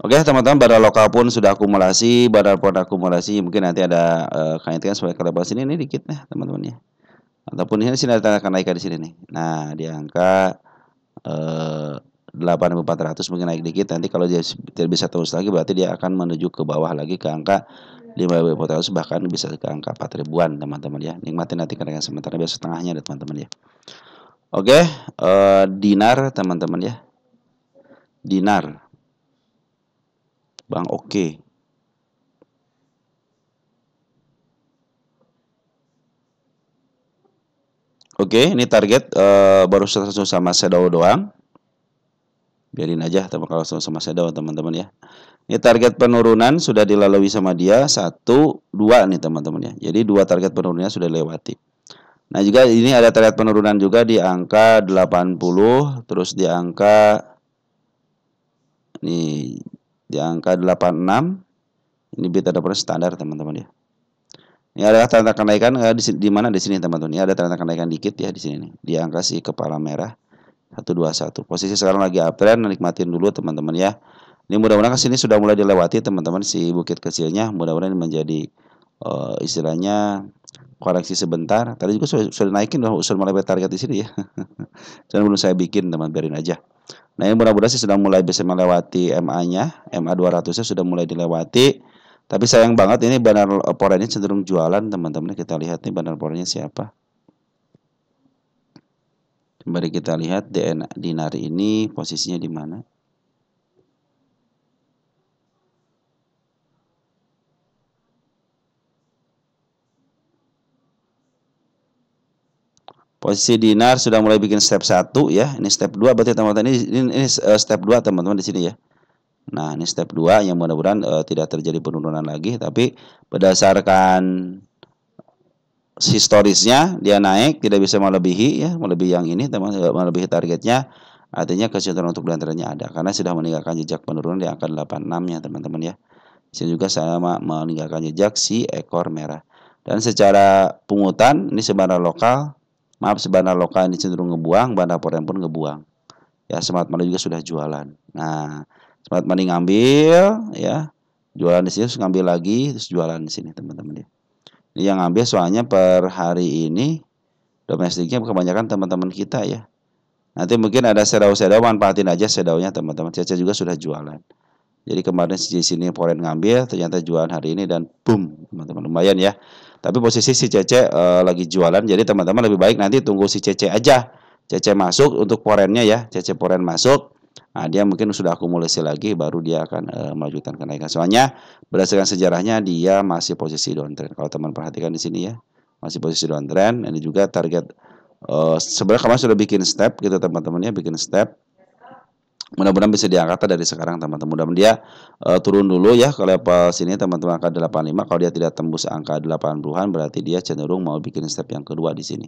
Oke teman-teman, bandar lokal pun sudah akumulasi, bandar poin akumulasi, mungkin nanti ada kenaikan sesuai ke level sini, ini dikit ya teman-teman ya. Ataupun ini sini ada kenaikan di sini nih. Nah, di angka 8.400 mungkin naik dikit. Nanti kalau dia tidak bisa terus lagi, berarti dia akan menuju ke bawah lagi ke angka 5.400, bahkan bisa ke angka 4.000-an teman-teman ya. Nikmatin nanti kenaikan sementara, biasa setengahnya ada teman-teman ya. Oke, dinar teman-teman ya. Dinar. Bang oke. Oke, ini target baru sama shadow doang. Biarin aja teman, kalau sama shadow teman-teman ya. Ini target penurunan sudah dilalui sama dia 1, 2 nih teman-teman ya. Jadi 2 target penurunannya sudah lewati. Nah, juga ini ada target penurunan juga di angka 80, terus di angka nih di angka 86. Ini beta dapat standar teman-teman ya. Ini adalah tanda kenaikan di mana di sini teman-teman. Ini ada tanda kenaikan dikit ya di sini nih. Di angka si kepala merah 121. Posisi sekarang lagi uptrend, nikmatin dulu teman-teman ya. Ini mudah-mudahan kesini sudah mulai dilewati teman-teman si bukit kecilnya. Mudah-mudahan menjadi istilahnya koreksi sebentar. Tadi juga sudah naikin, sudah mulai target di sini ya. Jangan belum saya bikin teman, biarin aja. Nah, ini mudah-mudahan sih sudah mulai bisa melewati MA-nya. MA 200-nya sudah mulai dilewati. Tapi sayang banget ini bandar porennya cenderung jualan teman-teman. Kita lihat nih bandar porennya siapa. Mari kita lihat dinar ini posisinya di mana. Posisi dinar sudah mulai bikin step 1 ya. Ini step 2 berarti teman-teman. Ini step 2 teman-teman di sini ya. Nah, ini step 2 yang mudah-mudahan tidak terjadi penurunan lagi, tapi berdasarkan historisnya dia naik, tidak bisa melebihi ya, melebihi yang ini, melebihi targetnya, artinya kecenderungan untuk downtrendnya ada karena sudah meninggalkan jejak penurunan di angka 86-nya teman-teman ya. Sini juga sama meninggalkan jejak si ekor merah. Dan secara pungutan ini sebaran lokal ini cenderung ngebuang, bandar foreign pun ngebuang. Ya, Smart Money juga sudah jualan. Nah, Smart Money ngambil ya, jualan di sini terus ngambil lagi terus jualan di sini teman-teman ya. Ini yang ngambil soalnya per hari ini domestiknya kebanyakan teman-teman kita ya. Nanti mungkin ada shadow manfaatin aja shadownya teman-teman. Cece juga sudah jualan. Jadi kemarin di sini foreign ngambil, ternyata jualan hari ini dan boom, teman-teman lumayan ya. Tapi posisi si Cece lagi jualan, jadi teman-teman lebih baik nanti tunggu si Cece aja. Cece masuk untuk foreignnya ya, Cece foreign masuk. Nah, dia mungkin sudah akumulasi lagi, baru dia akan melanjutkan kenaikan. Soalnya berdasarkan sejarahnya dia masih posisi downtrend. Kalau teman perhatikan di sini ya, masih posisi downtrend. Ini juga target sebenarnya kemarin sudah bikin step gitu teman-teman ya, bikin step. Mudah-mudahan bisa diangkat dari sekarang teman-teman. Mudah-mudahan dia turun dulu ya ke level sini teman-teman, angka 85. Kalau dia tidak tembus angka 80-an berarti dia cenderung mau bikin step yang kedua di sini.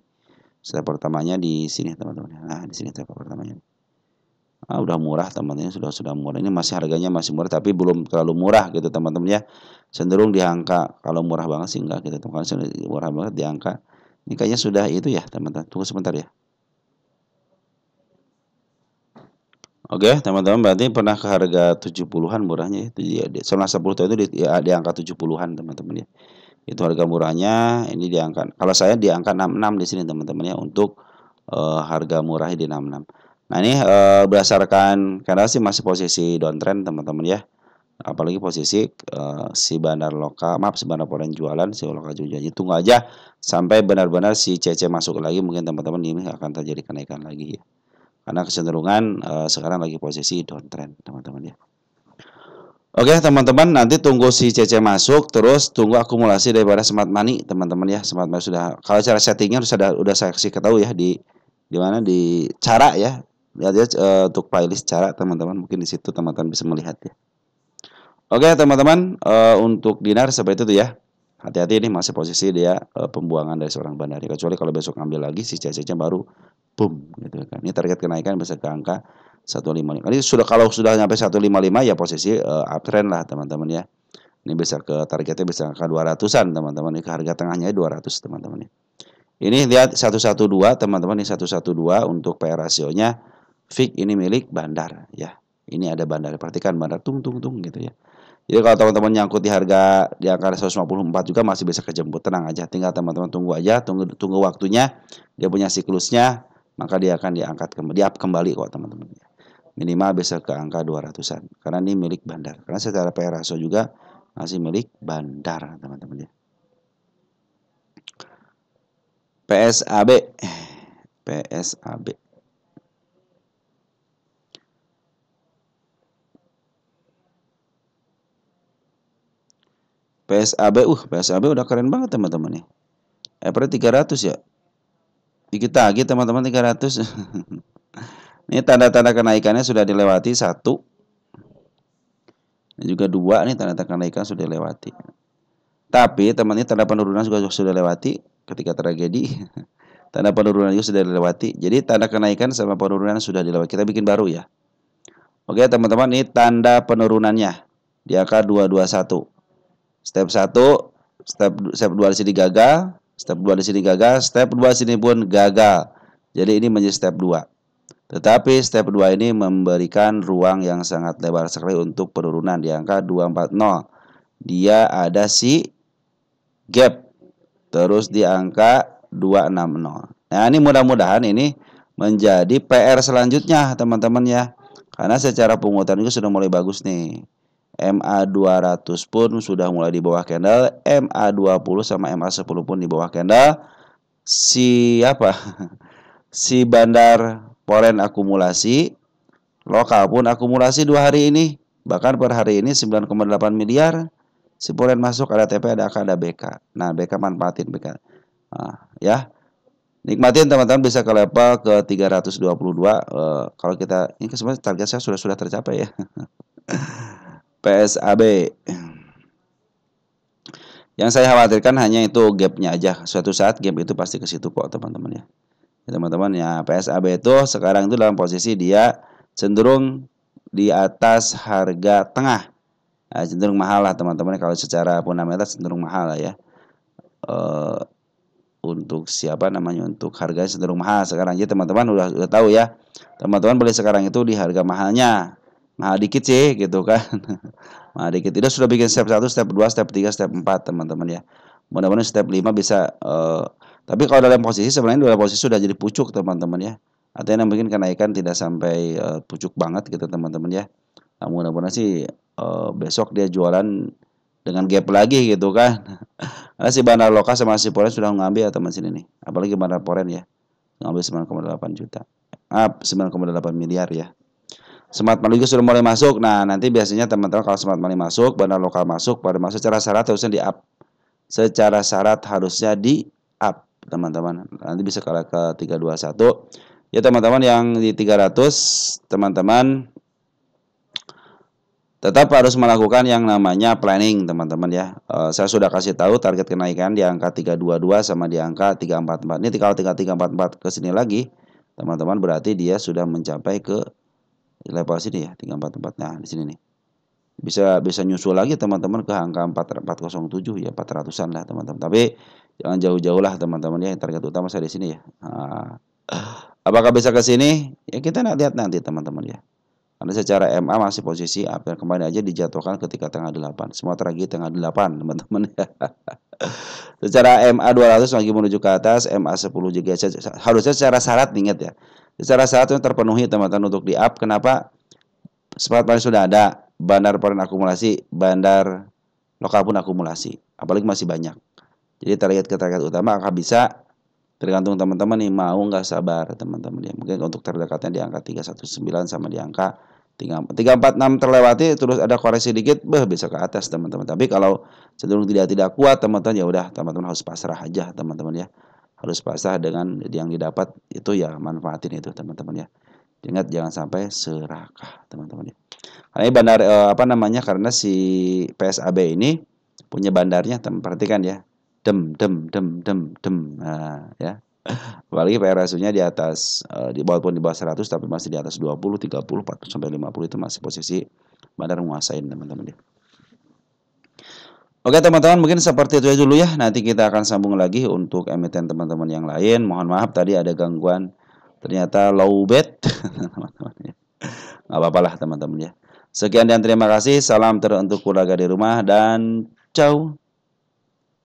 Step pertamanya di sini teman-teman. Nah, di sini step pertamanya. Ah, udah murah teman-teman, sudah murah. Ini masih harganya masih murah tapi belum terlalu murah gitu teman-teman ya. Cenderung di angka, kalau murah banget sih enggak gitu teman-teman. Murah banget di angka. Ini kayaknya sudah itu ya teman-teman. Tunggu sebentar ya. Oke, teman-teman berarti pernah ke harga 70-an murahnya ya. Selama 10 tahun itu di angka 70-an teman-teman ya. Itu harga murahnya, ini di angka. Kalau saya di angka 66 di sini teman-teman ya untuk harga murahnya di 66. Nah, ini berdasarkan karena sih masih posisi downtrend teman-teman ya. Apalagi posisi si bandar foreign jualan, si lokal jualan. Tunggu aja sampai benar-benar si CC masuk lagi, mungkin teman-teman ini akan terjadi kenaikan lagi ya. Karena kecenderungan sekarang lagi posisi downtrend teman-teman ya. Oke teman-teman, nanti tunggu si CC masuk, terus tunggu akumulasi daripada Smart Money teman-teman ya. Smart Money sudah, kalau cara settingnya udah saya kasih ketahui ya di mana di cara ya. Lihat ya untuk playlist cara teman-teman, mungkin di situ teman-teman bisa melihat ya. Oke teman-teman, untuk dinar seperti itu ya. Hati-hati ini masih posisi dia pembuangan dari seorang bandar. Kecuali kalau besok ambil lagi si CC-nya baru boom gitu kan. Ini target kenaikan bisa ke angka 155. Ini kalau sudah sampai 155 ya posisi uptrend lah teman-teman ya. Ini bisa ke targetnya bisa ke 200-an teman-teman. Ini ke harga tengahnya 200 teman-teman ya. Ini lihat 112 teman-teman, ini 112 untuk PR rasionya fix ini milik bandar ya. Ini ada bandar. Perhatikan bandar tung gitu ya. Jadi kalau teman-teman nyangkut di harga di angka 154 juga masih bisa kejemput, tenang aja. Tinggal teman-teman tunggu aja, tunggu waktunya. Dia punya siklusnya, maka dia akan diangkat kembali kok teman-teman. Minimal bisa ke angka 200-an. Karena ini milik bandar. Karena secara PR ratio juga masih milik bandar, teman-teman ya. PSAB. PSAB udah keren banget teman-teman nih. April 300 ya. Dikit lagi teman-teman 300. Ini tanda-tanda kenaikannya sudah dilewati 1. Dan juga 2 nih tanda-tanda kenaikan sudah dilewati. Tapi teman ini tanda penurunan juga sudah lewati ketika tragedi. Tanda penurunan juga sudah dilewati. Jadi tanda kenaikan sama penurunan sudah dilewati. Kita bikin baru ya. Oke teman-teman, ini tanda penurunannya di angka 221. Step 1, step 2 di sini gagal, step 2 di sini gagal, step 2 di sini pun gagal. Jadi ini menjadi step 2. Tetapi step 2 ini memberikan ruang yang sangat lebar sekali untuk penurunan di angka 240. Dia ada si gap. Terus di angka 260. Nah, ini mudah-mudahan ini menjadi PR selanjutnya, teman-teman ya. Karena secara pungutan itu sudah mulai bagus nih. MA200 pun sudah mulai di bawah candle, MA20 sama MA10 pun di bawah candle. Si bandar foreign akumulasi, lokal pun akumulasi 2 hari ini. Bahkan per hari ini 9,8 miliar. Si foreign masuk ada TP, ada AK, ada BK. Nah, BK manfaatin BK. Nah, ya. Nikmatin teman-teman bisa ke level ke 322. Kalau kita ini sebenarnya target saya sudah tercapai ya. PSAB. Yang saya khawatirkan hanya itu gapnya aja. Suatu saat gap itu pasti ke situ kok teman-teman ya. Ya, teman-teman ya, PSAB itu sekarang itu dalam posisi dia cenderung di atas harga tengah. Nah, cenderung mahal lah teman-teman, kalau secara fundamental cenderung mahal lah ya. Eh, untuk siapa namanya, untuk harganya cenderung mahal sekarang aja teman-teman udah tahu ya. Teman-teman beli sekarang itu di harga mahalnya. Mahal dikit sih gitu kan. Mahal dikit. Itu sudah bikin step 1, step 2, step 3, step 4 teman-teman ya. Mudah-mudahan step 5 bisa tapi kalau dalam posisi sebenarnya dalam posisi sudah jadi pucuk teman-teman ya. Artinya mungkin kenaikan tidak sampai pucuk banget gitu teman-teman ya. Nah, mudah-mudahan sih besok dia jualan dengan gap lagi gitu kan. Karena si Bandar Loka sama si Poren sudah mengambil teman sini nih. Apalagi Bandar Poren ya. Ngambil 9,8 juta. 9,8 miliar ya. Smart Money juga sudah mulai masuk. Nah, nanti biasanya teman-teman kalau Smart Money masuk, Bandar Lokal masuk, pada masuk secara syarat harusnya di up. Secara syarat harusnya di up, teman-teman. Nanti bisa ke 321. Ya, teman-teman yang di 300, teman-teman tetap harus melakukan yang namanya planning teman-teman ya. Saya sudah kasih tahu target kenaikan di angka 322 sama di angka 344. Ini kalau 344 ke sini lagi teman-teman berarti dia sudah mencapai ke level sini ya 344. Nah di sini nih bisa nyusul lagi teman-teman ke angka 407 ya, 400-an lah teman-teman. Tapi jangan jauh-jauh lah teman-teman ya, target utama saya di sini ya. Nah, apakah bisa ke sini? Ya kita lihat nanti teman-teman ya. Karena secara MA masih posisi up, dan kemarin aja dijatuhkan ketika tengah 8. Semua terjadi tengah 8, teman-teman. Secara MA 200 lagi menuju ke atas, MA 10 juga harusnya secara syarat ingat ya. Secara syarat itu terpenuhi teman-teman untuk di up. Kenapa? Smart Money sudah ada, bandar poren akumulasi, bandar lokal pun akumulasi. Apalagi masih banyak. Jadi target utama akan bisa tergantung teman-teman nih mau nggak sabar teman-teman ya. Mungkin untuk terdekatnya di angka 319 sama di angka 346 terlewati terus ada koreksi dikit bisa ke atas teman-teman. Tapi kalau cenderung tidak kuat teman-teman ya udah teman-teman harus pasrah aja teman-teman ya. Harus pasrah dengan yang didapat itu ya, manfaatin itu teman-teman ya. Ingat jangan sampai serakah teman-teman ya. Karena ini bandar karena si PSAB ini punya bandarnya, perhatikan ya. Dem. Nah, ya. Apalagi PRSU-nya di atas walaupun di bawah 100 tapi masih di atas 20, 30, 40 sampai 50 itu masih posisi bandar menguasain teman-teman ya. Oke teman-teman, mungkin seperti itu aja dulu ya. Nanti kita akan sambung lagi untuk emiten teman-teman yang lain. Mohon maaf tadi ada gangguan. Ternyata low bed. Teman-teman ya. Nggak apa-apa lah teman-teman ya. Sekian dan terima kasih. Salam teruntuk keluarga di rumah dan ciao.